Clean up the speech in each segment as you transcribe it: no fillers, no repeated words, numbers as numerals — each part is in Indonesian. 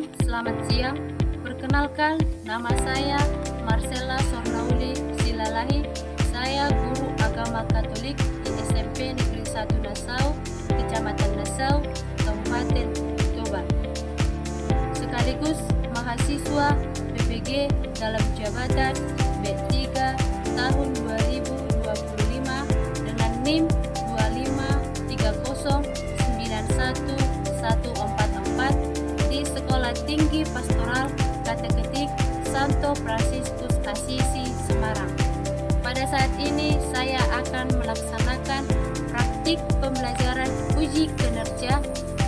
Assalamualaikum, selamat siang. Perkenalkan, nama saya Marcella Sornauli Silalahi. Saya guru agama Katolik di SMP Negeri 1 Nassau, Kecamatan Nassau, Kabupaten Toba. Sekaligus mahasiswa PPG dalam jabatan B3 tahun 2025 dengan NIM 253091144 di Sekolah Tinggi Pastoral Kateketik Santo Fransiskus Assisi, Semarang. Pada saat ini saya akan melaksanakan praktik pembelajaran uji kinerja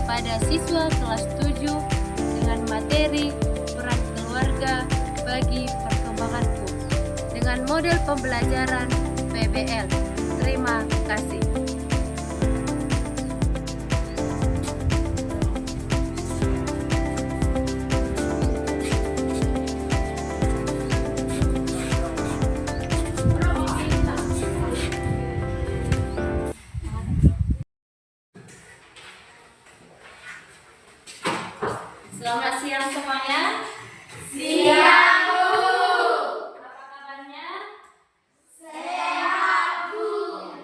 pada siswa kelas 7 dengan materi peran keluarga bagi perkembanganku dengan model pembelajaran PBL. Terima kasih. Selamat siang semuanya. Siang, Bu. Apa kabarnya? Sehat, Bu.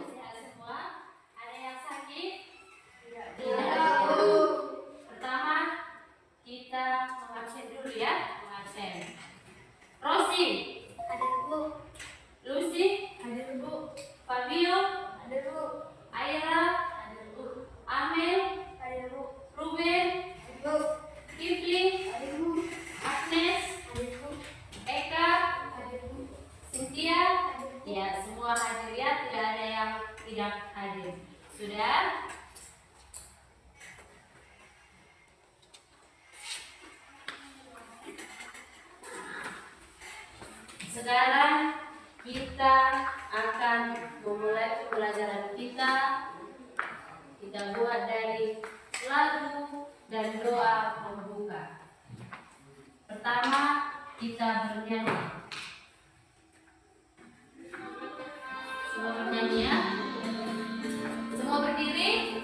Sehat semua. Ada yang sakit? Tidak, Bu. Pertama, kita mengabsen dulu ya. Mengabsen. Rosi, Ada, Bu. Lucy, Ada, Bu. Fabio, Ada, Bu. Aira, Ada, Bu. Amel, Ada, Bu. Ruben, Ada, Bu. Kifli, Ada, Bu. Agnes, Ada, Bu. Eka, Ada, Bu. Cynthia. Ya, semua hadir ya. Tidak ada yang tidak hadir. Sudah? Sekarang kita akan memulai pembelajaran kita. Kita buat dari lagu dan doa pembuka. Pertama, kita bernyanyi. Semua bernyanyi ya. Semua berdiri.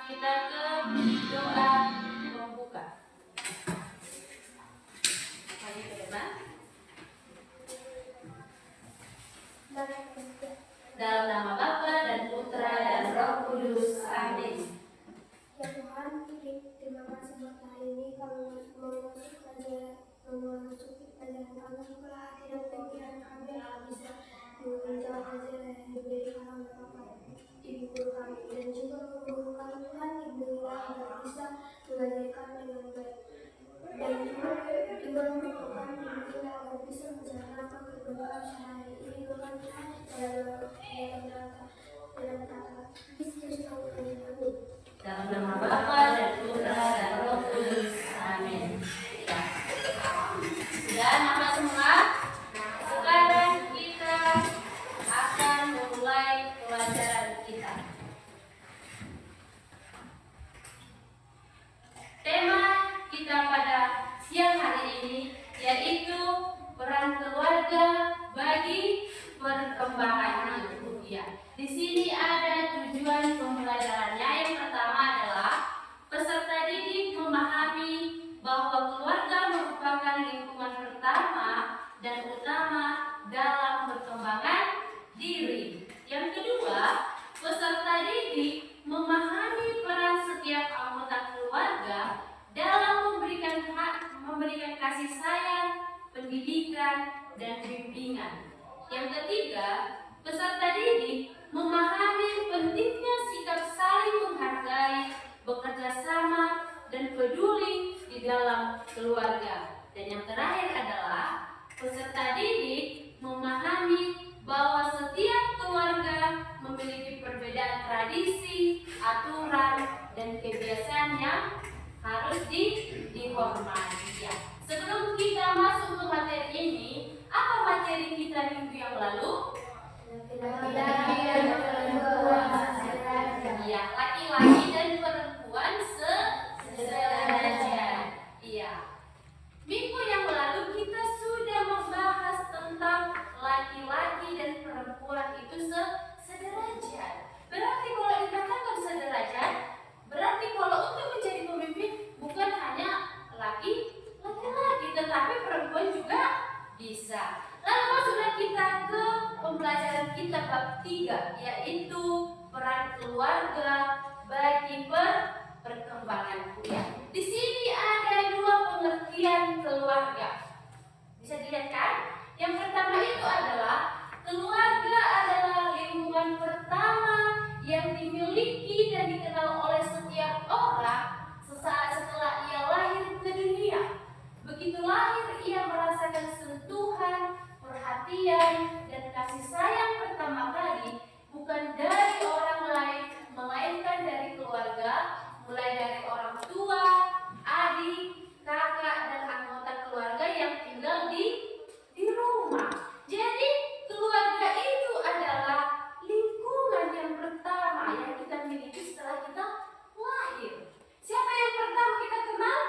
Kita ke doa pembuka. Mari ke depan. Dalam nama Bapa dan Putra dan Roh Kudus. Amin. Ya Tuhan, terima kasih buat hari ini kami memasuki pelajaran kami, bukalah hati dan pikiran kami agar bisa menjawab ajaran yang diberikan oleh Bapak Ibu guru kami, dan juga guru kami Tuhan diberilah agar bisa mengajarkan dengan baik, dan juga guru kami diberilah agar bisa menjalankan kehidupan sehari ini Tuhan dalam kata Kristus kami. Dalam nama Bapa dan Putra dan Roh Kudus. Amin. Ya. Sudah nama semua? Sekarang kita akan memulai pelajaran kita. Tema kita pada siang hari ini yaitu peran keluarga bagi perkembangan anak. Ya. Di sini ada tujuan pembelajarannya. Yang pertama adalah dan bimbingan. Yang ketiga, peserta didik memahami pentingnya sikap saling menghargai, bekerja sama, dan peduli di dalam keluarga. Dan yang terakhir adalah peserta didik memahami bahwa setiap keluarga memiliki perbedaan tradisi, aturan, dan kebiasaan yang harus dihormati. Ya. Sebelum kita masuk ke materi ini, apa materi kita minggu yang lalu? Laki-laki dan perempuan sederajat. Iya, laki-laki dan perempuan sederajat. Iya. Minggu yang lalu kita sudah membahas tentang laki-laki dan perempuan itu sederajat. Berarti kalau dikatakan sederajat, berarti kalau untuk menjadi pemimpin bukan hanya laki-laki, tetapi perempuan juga bisa. Lalu masuklah kita ke pembelajaran kita bab 3, yaitu peran keluarga bagi perkembangan kuliah. Di sini ada 2 pengertian keluarga. Bisa dilihat kan? Yang pertama itu adalah keluarga adalah lingkungan pertama yang dimiliki dan dikenal oleh setiap orang sesaat setelah ia lahir ke dunia. Begitu lahir, ia merasakan sentuhan, perhatian, dan kasih sayang pertama kali bukan dari orang lain, melainkan dari keluarga, mulai dari orang tua, adik, kakak, dan anggota keluarga yang tinggal di rumah. Jadi keluarga itu adalah lingkungan yang pertama yang kita miliki setelah kita lahir. Siapa yang pertama kita kenal?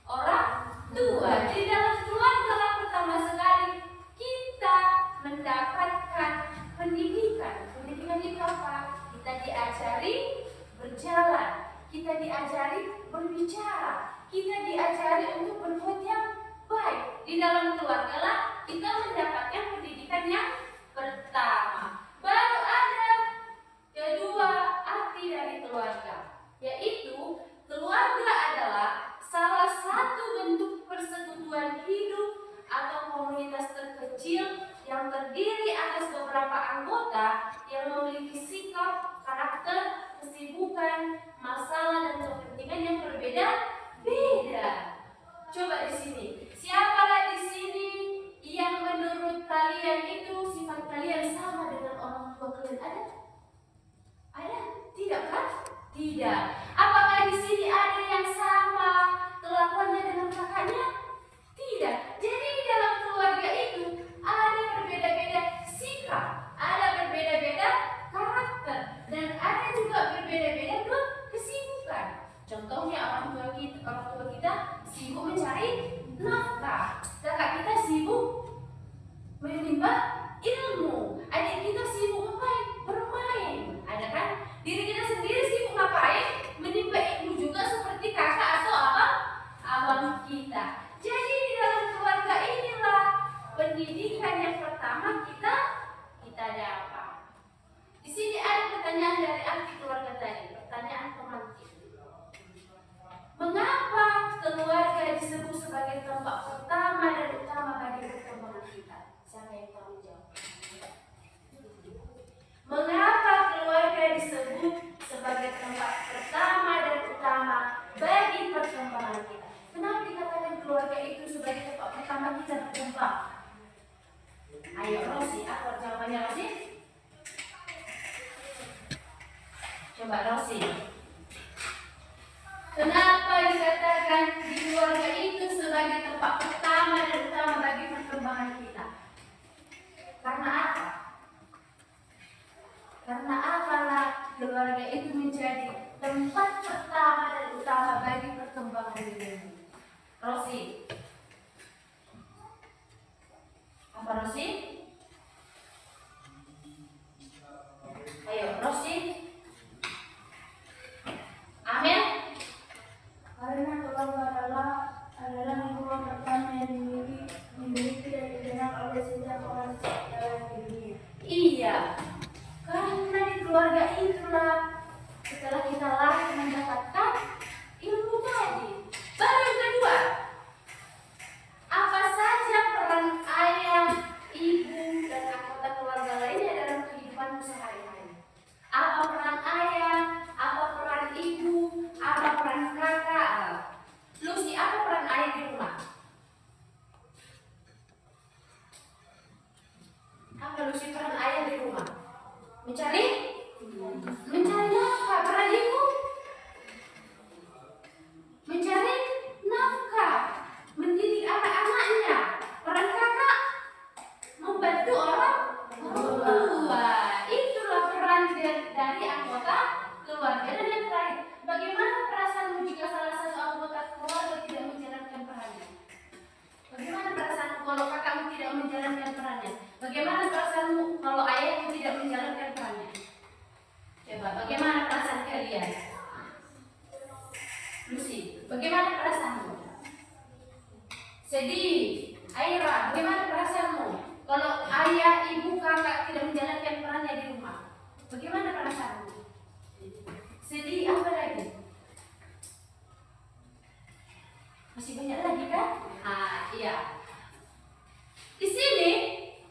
Orang tua. Di dalam keluarga lah pertama sekali kita mendapatkan pendidikan. Pendidikan itu apa? Kita diajari berjalan, kita diajari berbicara, kita diajari untuk berbuat yang baik. Di dalam keluarga lah kita mendapatkan pendidikan yang pertama. Baru ada kedua arti dari keluarga, yaitu keluarga adalah salah satu bentuk persekutuan hidup atau komunitas terkecil yang terdiri atas beberapa anggota yang memiliki sikap, karakter, kesibukan, masalah, dan kepentingan yang berbeda-beda. Coba di sini, siapalah di sini yang menurut kalian itu sifat kalian sama dengan orang tua kalian? Ada? Ada? Tidak kan? Tidak. Apakah di sini ada yang sama kelakuannya dengan kakaknya? Tidak. Jadi di dalam keluarga itu ada berbeda-beda sikap, ada berbeda-beda karakter, dan ada juga berbeda-beda kesibukan. Contohnya orang tua kita sibuk mencari nafkah, kakak kita sibuk menimba ilmu, adik kita sibuk ngapain? Bermain. Ada kan? Diri kita sendiri sibuk ngapain? Menimba ilmu juga seperti kakak atau abang kita. Jadi di dalam keluarga inilah pendidikan yang pertama kita dapat. Di sini ada pertanyaan dari arti keluarga tadi, pertanyaan pemantik. Mengapa keluarga disebut sebagai tempat pertama dan utama bagi perkembangan kita? Siapa yang tahu jawab? Mengapa keluarga disebut sebagai tempat pertama dan utama bagi perkembangan kita? Kenapa dikatakan keluarga itu sebagai tempat pertama kita berkembang? Ayo Rosi, apa jawabannya Rosi? Coba Rosi. Kenapa dikatakan di keluarga itu sebagai tempat pertama dan utama bagi perkembangan kita? Karena apa? Karena apalah keluarga itu menjadi tempat pertama dan utama bagi perkembangan diri ini? Rosi. Apa Rosi? Ayo Rosi. Amel. Karena keluarga adalah lingkungan pertama yang dimiliki dan dikenal oleh setiap orang dalam dunia. Iya. Karena di keluarga itulah setelah kita lahir mendapatkan ilmu tadi. Baru yang kedua, apa saja peran ayah kalau kakakmu tidak menjalankan perannya? Bagaimana perasaanmu kalau ayahmu tidak menjalankan perannya? Coba, bagaimana perasaan kalian? Lucy, bagaimana perasaanmu? Sedih. Aira, bagaimana perasaanmu kalau ayah, ibu, kakak tidak menjalankan perannya di rumah? Bagaimana perasaanmu? Sedih, apa lagi? Masih banyak lagi kan? Iya. Di sini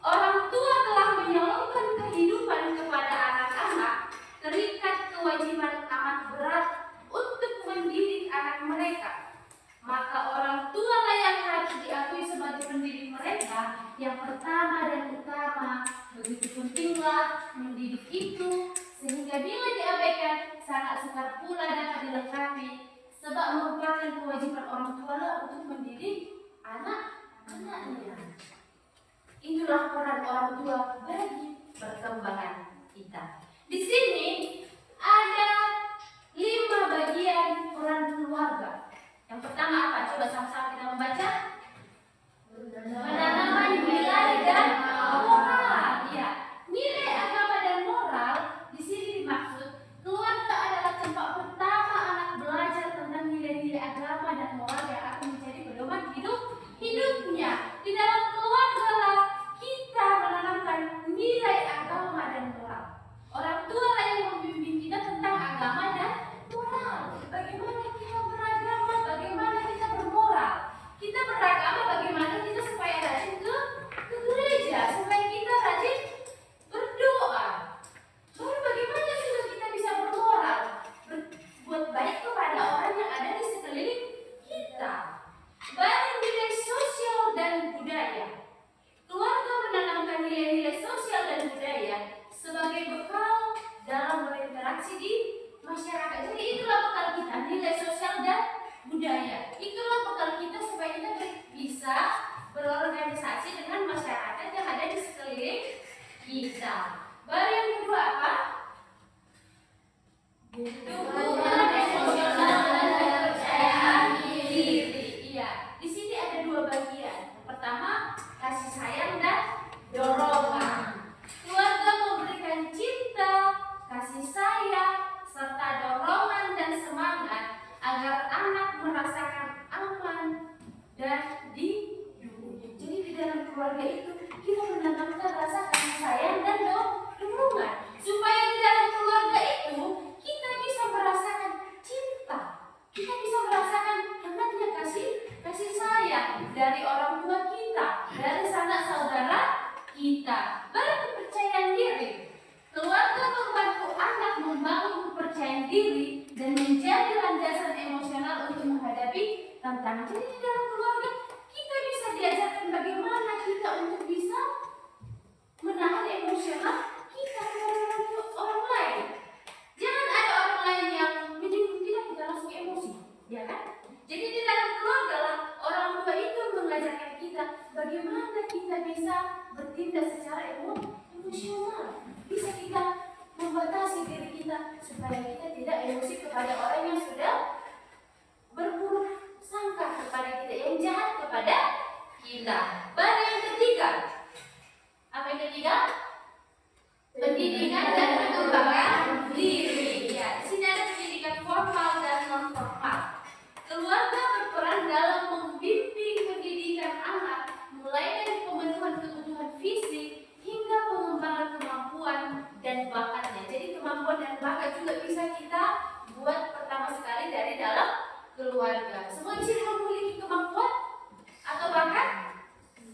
orang tua telah menyalurkan kehidupan kepada anak-anak, terikat kewajiban amat berat untuk mendidik anak mereka. Maka orang tua lah yang harus diakui sebagai pendidik mereka. Yang pertama dan utama, begitu pentinglah mendidik itu, sehingga bila diabaikan sangat sukar pula dapat dilengkapi, sebab merupakan kewajiban orang tua lah untuk mendidik anak-anaknya. Itulah peran orang tua bagi perkembangan kita. Di sini ada 5 bagian peran keluarga. Yang pertama apa? Coba sama-sama kita membaca. Menanamkan nilai dan moral. Ya, nilai agama dan moral di sini dimaksud keluarga adalah tempat pertama anak belajar tentang nilai-nilai agama dan moral yang akan menjadi pedoman hidupnya. Di dalam keluarga lah kita menanamkan nilai agama dan moral. Orang tua lah yang membimbing kita tentang agama dan moral. Bagaimana kita beragama, bagaimana kita bermoral. Kita beragama bagaimana kita supaya rajin ke gereja, supaya kita rajin berdoa. Lalu bagaimana juga kita bisa bermoral, berbuat baik kepada orang yang ada di sekeliling kita. Baru nilai sosial dan budaya. Keluarga menanamkan nilai-nilai sosial dan budaya sebagai bekal dalam berinteraksi di masyarakat. Jadi itulah bekal kita, nilai sosial dan budaya. Itulah bekal kita supaya kita bisa berorganisasi dengan masyarakat yang ada di sekeliling kita. Baru yang kedua apa? Dukungan emosional dan kepercayaan diri. Iya, di sini ada 2 bagian. Yang pertama, kasih sayang dan dorongan. Keluarga memberikan cinta, kasih sayang, serta dorongan dan semangat agar anak merasakan aman dan didukung. Jadi di dalam keluarga itu kita menanamkan rasa kasih sayang dan dorongan supaya di dalam keluarga itu kita bisa merasakan cinta, kita bisa merasakan hangatnya kasih sayang dari orang tua kita, dari sanak saudara kita. Baru kepercayaan diri. Keluarga membantu anak membangun kepercayaan diri dan menjadi landasan emosional untuk menghadapi tantangan. Jadi di dalam keluarga kita bisa diajarkan bagaimana kita untuk bisa menahan emosional kita kepada orang lain. Jangan ada orang lain yang menyinggung kita langsung emosi, ya kan? Jadi di dalam keluarga lah orang tua itu mengajarkan kita bagaimana kita bisa bertindak secara emosional. Bisa kita membatasi diri kita supaya kita tidak emosi kepada orang yang sudah berburuk sangka kepada kita, yang jahat kepada kita. Baru yang ketiga, apa yang ketiga? Pendidikan dan perkembangan diri. Ya, di sini ada pendidikan formal dan non formal. Keluarga berperan dalam membimbing pendidikan anak, mulai dari pemenuhan kebutuhan fisik hingga pengembangan kemampuan dan bakatnya. Jadi kemampuan dan bakat juga bisa kita buat pertama sekali dari dalam keluarga. Semua di sini memiliki kemampuan atau bakat?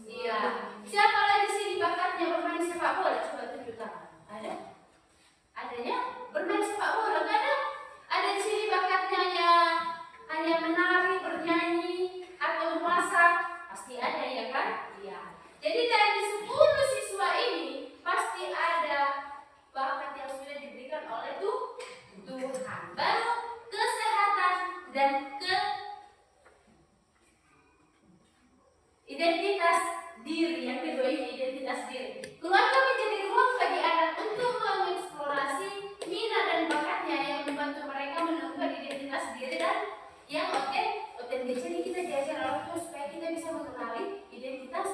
Iya. Siapa lagi di sini bakatnya bermain sepak bola? Coba tunjuk tangan. Ada? Adanya? Bermain sepak bola? Nggak ada? Ada di sini bakatnya hanya menari, bernyanyi, atau memasak? Pasti ada, ya kan? Iya. Jadi dari 10 siswa ini pasti ada bakat yang sudah diberikan oleh Tuhan. Baru kesehatan dan identitas diri. Yang kedua ini identitas diri. Keluarga menjadi ruang bagi anak untuk mengeksplorasi minat dan bakatnya yang membantu mereka menemukan identitas diri dan yang otentik. Jadi kita diajar orang tua supaya kita bisa mengenali identitas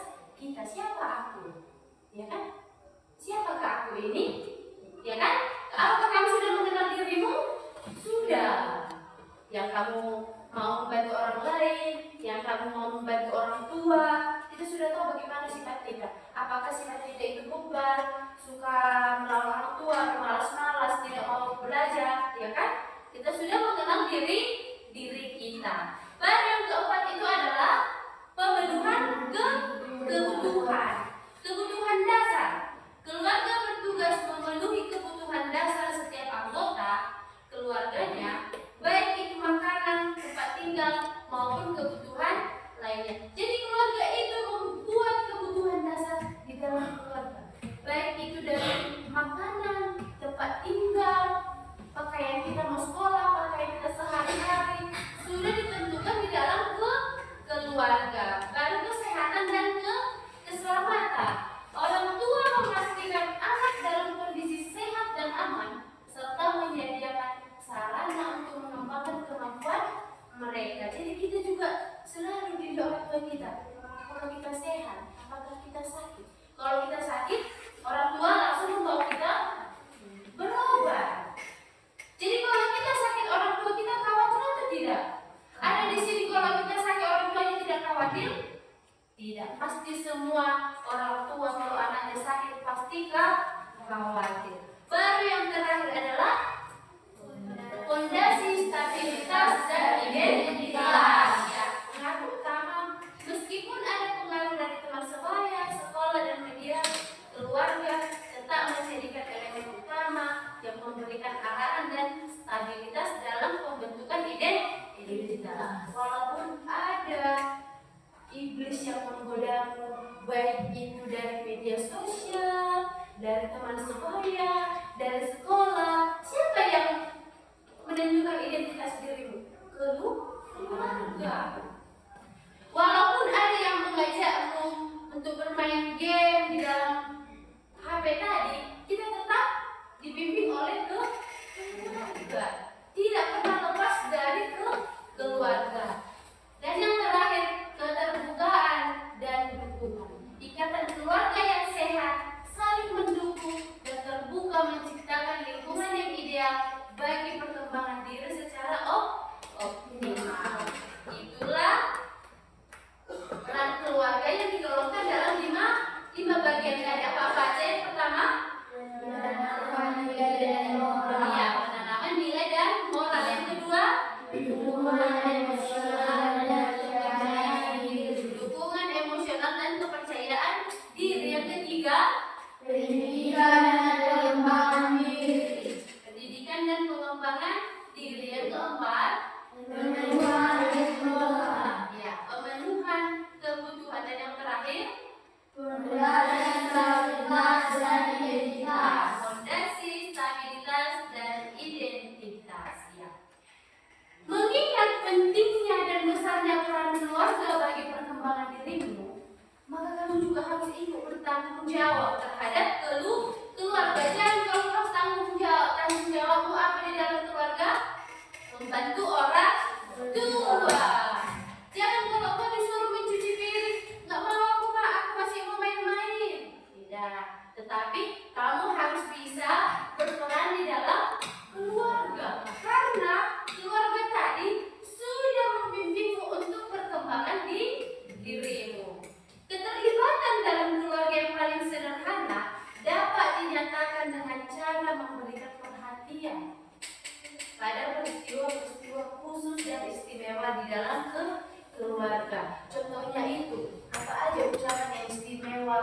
yang kamu mau membantu orang lain, yang kamu mau membantu orang tua. Kita sudah tahu bagaimana sifat kita. Apakah sifat kita itu bebal, suka melawan orang tua, malas-malas, tidak mau belajar, ya kan? Kita sudah mengenal diri kita. Baru yang keempat itu adalah pemenuhan kebutuhan dasar. Keluarga bertugas memenuhi kebutuhan dasar setiap anggota keluarganya, baik itu makanan, tempat tinggal, maupun kebutuhan lainnya. Jadi keluarga itu membuat kebutuhan dasar di dalam keluarga, baik itu dari makanan, tempat tinggal, pakaian kita mau sekolah, pakaian kita sehari-hari, sudah ditentukan di dalam keluarga. Baru kesehatan dan keselamatan. Orang tua memastikan anak dalam kondisi sehat dan aman, serta menyediakan sarana untuk mengembangkan kemampuan mereka. Jadi kita juga selalu dididik orang tua kita. Apakah kita sehat? Apakah kita sakit? Kalau kita sakit, orang tua langsung membawa kita berobat. Jadi kalau kita sakit, orang tua kita khawatir atau tidak? Ada di sini kalau kita sakit, orang tuanya tidak khawatir? Tidak. Pasti semua orang tua kalau anaknya sakit pasti khawatir. Baru yang terakhir adalah fondasi stabilitas dan identitas. Ya, pengaruh utama. Meskipun ada pengaruh dari teman sebaya, sekolah dan media, keluarga tetap menjadikan elemen utama yang memberikan arahan dan stabilitas dalam pembentukan identitas. Walaupun ada iblis yang menggodamu, baik itu dari media sosial, dari teman sebaya, dari sekolah, siapa yang menentukan identitas dirimu? Keluarga. Walaupun ada yang mengajakmu untuk bermain game di dalam HP tadi, kita tetap dibimbing oleh keluarga. Tidak pernah lepas dari keluarga. Dan yang terakhir, keterbukaan dan dukungan. Ikatan keluarga yang sehat, saling mendukung dan terbuka menciptakan lingkungan yang ideal bagi perkembangan diri secara optimal. Itulah peran keluarga yang digolongkan dalam lima bagian. Ada apa aja? Yang pertama, penanaman nilai dan moral. Ya, penanaman nilai dan moral. Yang kedua, dukungan emosional dan kepercayaan diri. Dukungan emosional dan kepercayaan diri. Yang ketiga, pendidikan dan pengembangan diri. Pendidikan dan pengembangan diri. Yang keempat, pemenuhan kebutuhan. Ya, pemenuhan kebutuhan. Dan yang terakhir, fondasi stabilitas dan identitas. Fondasi stabilitas dan identitas. Ya. Mengingat pentingnya dan besarnya peran keluarga bagi perkembangan dirimu, maka kamu juga harus ikut bertanggung jawab terhadap keluarga. Jangan kalau harus tanggung jawabmu apa di dalam keluarga? Membantu orang tua. Jangan kalau kau disuruh mencuci piring, nggak mau aku Pak, aku masih mau main-main. Tidak. Tetapi kamu harus bisa berperan di dalam keluarga. Karena keluarga tadi sudah membimbingmu untuk perkembangan di dirimu. Keterlibatan dalam keluarga yang paling sederhana dapat dinyatakan dengan cara memberikan perhatian pada peristiwa-peristiwa khusus dan istimewa di dalam keluarga. Contohnya itu, apa aja ucapan yang istimewa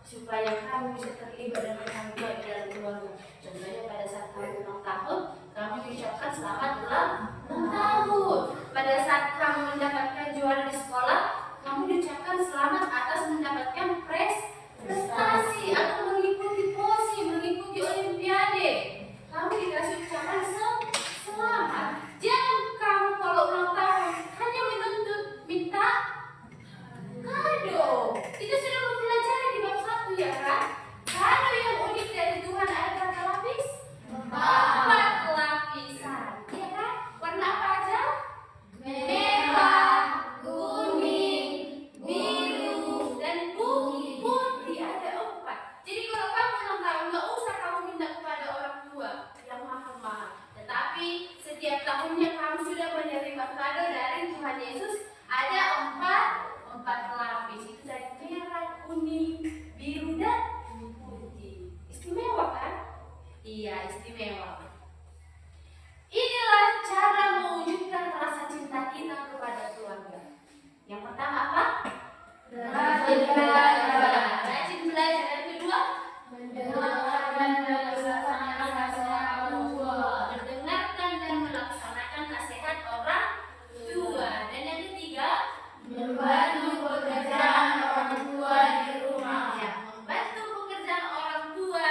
supaya kamu bisa terlibat dan bertanggung jawab di dalam keluarga. Contohnya pada saat kamu ulang tahun, kamu diucapkan selamat ulang tahun. Pada saat kamu mendapatkan juara di sekolah, kamu diucapkan selamat atas mendapatkan prestasi atau mengikuti POSI, mengikuti olimpiade. Kamu dikasih ucapan selamat. Jangan kamu kalau ulang tahun hanya menuntut minta kado. Kita sudah mempelajari di bab 1 ya kan? Kado yang unik dari Tuhan ada berapa lapis? 4 lapisan. Ya kan? Warna apa aja? Merah, kuning, biru, dan putih. kado dari Tuhan Yesus ada empat lapis. Itu dari merah, kuning, biru dan putih. Istimewa kan? Iya, istimewa. Inilah cara mewujudkan rasa cinta kita kepada keluarga. Yang pertama apa? Rajin belajar. Yang kedua, mendengarkan dan melaksanakan nasihat orang tua. Dan yang ketiga, membantu pekerjaan orang tua di rumah. Ya, membantu pekerjaan orang tua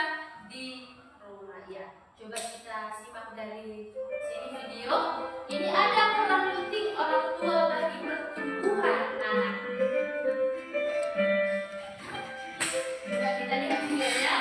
di rumah. Ya, coba kita simak dari sini video. Ini ada peran penting orang tua bagi pertumbuhan anak. Coba kita lihat videonya.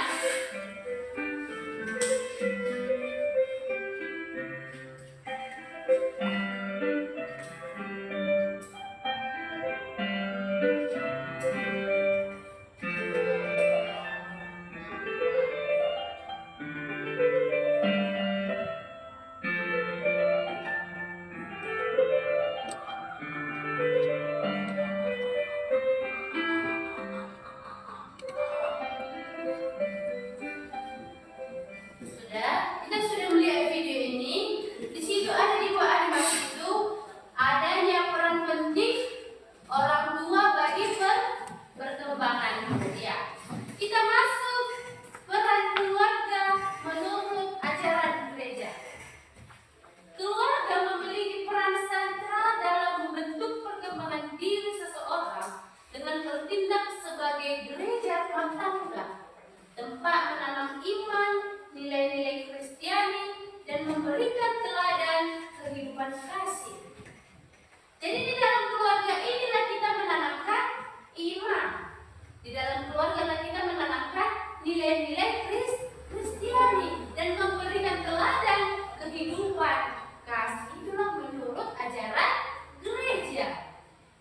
Kita sudah melihat video ini. Di situ ada di bawah animasi itu adanya peran penting orang tua bagi perkembangan. Ya, kita masuk peran keluarga menurut ajaran gereja. Keluarga memiliki peran sentral dalam membentuk perkembangan diri seseorang dengan bertindak sebagai gereja rumah tangga, tempat menanam iman, nilai-nilai Kristiani, dan memberikan teladan kehidupan kasih. Jadi di dalam keluarga inilah kita menanamkan iman. Di dalam keluarga lah kita menanamkan nilai-nilai Kristiani dan memberikan teladan kehidupan kasih. Itulah menurut ajaran gereja.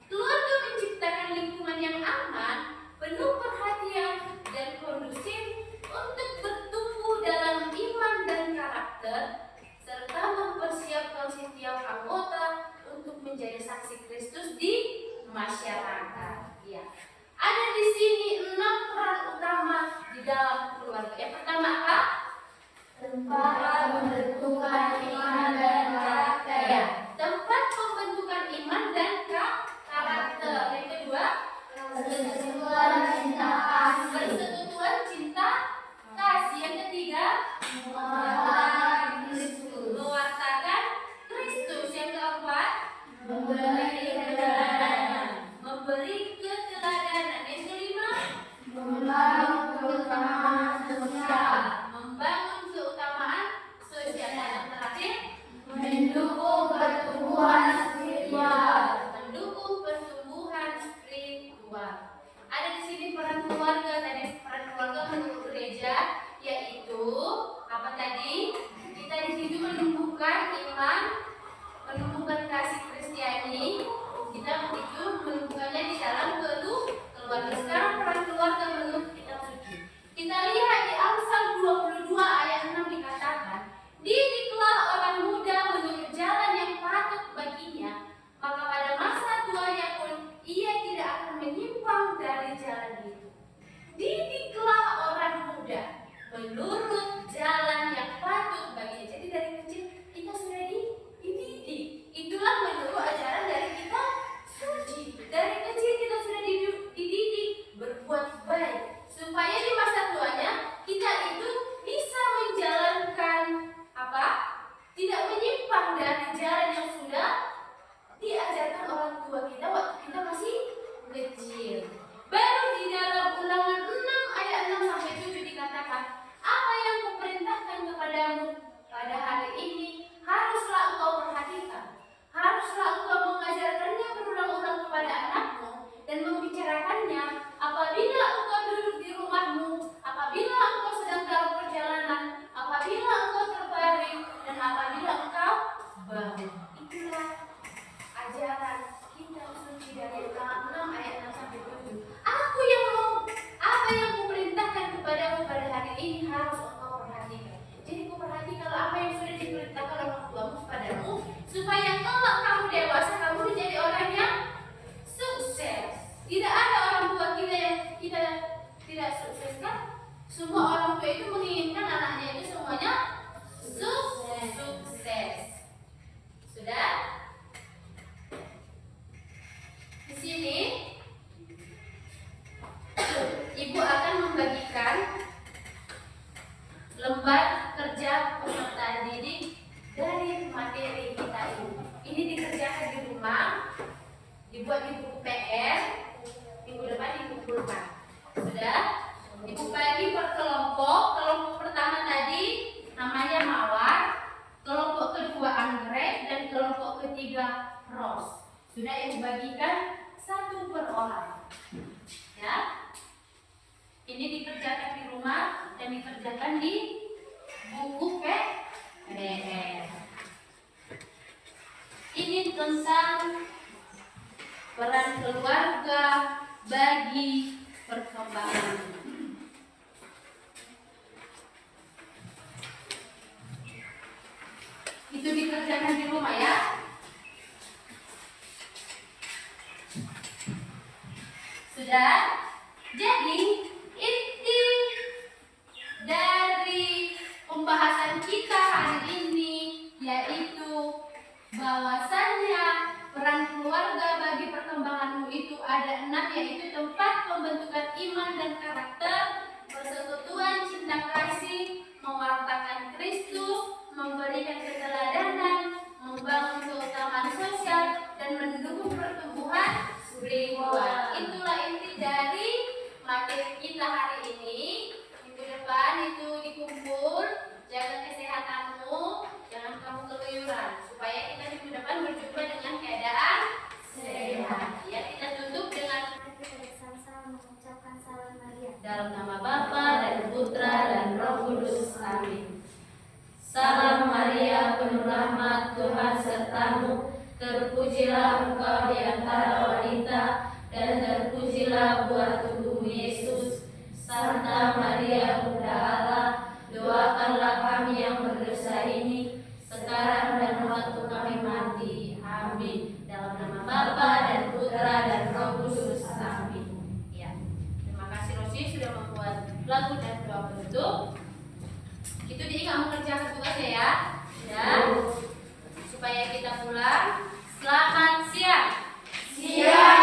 Keluarga menciptakan lingkungan yang aman, penuh perhatian dan kondusif untuk bertumbuh dalam iman dan karakter, serta mempersiapkan setiap anggota untuk menjadi saksi Kristus di masyarakat. Ya. Ada di sini 6 peran utama di dalam keluarga. Yang pertama apa? Tempat pembentukan iman dan karakter. Ya. Tempat pembentukan iman dan karakter. Yang kedua, persekutuan cinta kasih. Persekutuan cinta kasih. Yang ketiga, mewartakan Kristus. Yang keempat, memberi keteladanan. Yang kelima, membangun keutamaan sosial. Dan yang terakhir, mendukung pertumbuhan spiritual. Ada di sini peran keluarga. Tadi peran keluarga menurut gereja yaitu apa tadi? Kita di situ menumbuhkan iman, menumbuhkan kasih Kristiani. Kita itu menumbuhkannya di dalam keluarga. Sekarang peran keluarga menurut kitab suci. Kita lihat di Amsal 22 ayat 6 dikatakan, didiklah orang muda menurut jalan yang patut baginya, maka pada masa tuanya pun ia tidak akan menyimpang dari jalan itu. Didiklah orang muda menurut jalan yang patut baginya. Jadi dari kecil kita sudah dididik. Itulah menurut ajaran dari kitab suci. Dari kecil kita sudah dididik berbuat baik supaya di masa tuanya kita itu bisa menjalankan apa? Tidak menyimpang dari jalan yang sudah diajarkan orang tua kita waktu kita masih kecil. Baru di dalam Ulangan 6 ayat 6 sampai 7 dikatakan, apa yang kuperintahkan kepadamu pada hari ini haruslah engkau perhatikan. Haruslah engkau mengajarkannya berulang-ulang kepada anakmu dan membicarakannya apabila engkau duduk di rumahmu, apabila engkau sedang dalam perjalanan, apabila engkau terbaring, dan apabila engkau bangun. Itulah ajaran kitab suci dari Ulangan 6 ayat 6 sampai 7. Apa yang kuperintahkan kepadamu pada hari ini harus engkau perhatikan. Jadi kuperhatikan apa yang sudah diperintahkan orang tuamu kepadamu supaya kalau kamu dewasa dibuat di buku PR, minggu depan dikumpulkan. Sudah? Ibu bagi per kelompok. Kelompok pertama tadi namanya mawar, kelompok kedua anggrek, dan kelompok ketiga ros. Sudah ibu bagikan satu per orang. Ya. Ini dikerjakan di rumah dan dikerjakan di buku PDF. Ini tentang peran keluarga bagi perkembangan. Itu dikerjakan di rumah ya. Sudah? Jadi inti dari pembahasan kita hari ini yaitu bahwasannya peran keluarga bagi perkembanganmu itu ada 6, yaitu tempat pembentukan iman dan karakter, persekutuan cinta kasih, mewartakan Kristus, memberikan keteladanan, membangun keutamaan sosial, dan mendukung pertumbuhan spiritual. Itulah inti dari materi kita hari ini. Minggu depan itu dikumpul, jaga kesehatanmu, jangan kamu keluyuran, supaya kita minggu depan berjumpa dengan keadaan sehat. Ya, kita tutup dengan Kita bersama-sama mengucapkan salam Maria. dalam nama Bapa dan Putra dan Roh Kudus. Amin. Salam Maria, penuh rahmat, Tuhan sertamu. Terpujilah engkau di antara wanita, dan terpujilah buah tubuhmu Yesus. Santa Maria, Bunda Allah, doakanlah kami yang berdosa ini, sekarang dan waktu kami mati. Amin. Dalam nama Bapa dan Putra dan Roh Kudus. Amin. Ya. Terima kasih Rosi sudah membuat lagu dan doa penutup. Itu jadi kamu kerjakan tugasnya ya. Ya. Supaya kita pulang. Selamat siang. Siang.